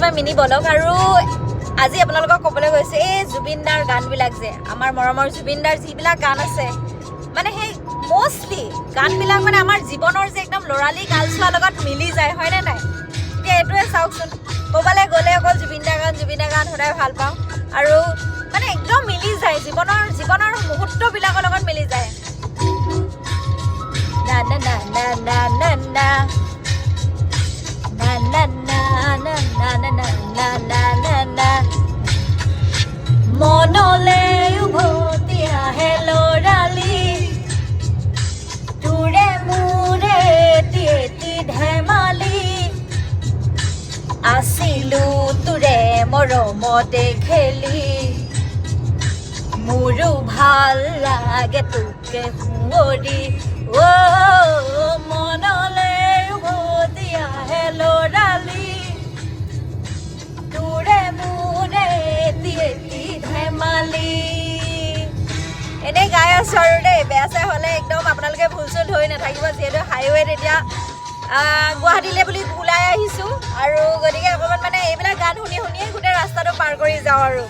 একেবাৰে মিনি বলক আৰু আজি আপোনালোকক ক'বলৈ গৈছে এই জুবিন দাৰ গানবিলাক যে আমাৰ মৰমৰ জুবিন দাৰ যিবিলাক গান আছে মানে সেই মোষ্টলি গানবিলাক মানে আমাৰ জীৱনৰ যে একদম ল'ৰালি কালচোৱাৰ লগত মিলি যায় হয়নে নাই এতিয়া এইটোৱে চাওকচোন ক'ৰবালৈ গ'লে অকল জুবিন দাৰ গান সদায় ভাল পাওঁ আৰু মানে একদম মিলি যায় জীৱনৰ মুহূৰ্তবিলাকৰ লগত মিলি যায় না না না না না না না na na na na na na na na na na monole ubhoti ahe lorali ture mure tieti dhemali asilu ture moromote kheli muru bhal lage tuke huori o monole ubhoti ahe lorali ture mure tieti dhemali এনে গাই আছো আৰু দেই বেয়া চাই হ'লে একদম আপোনালোকে ভুল চুল ধৰি নাথাকিব যিহেতু হাইৱেত এতিয়া গুৱাহাটীলৈ বুলি ওলাই আহিছোঁ আৰু গতিকে অকণমান মানে এইবিলাক গান শুনিয়ে গোটেই ৰাস্তাটো পাৰ কৰি যাওঁ আৰু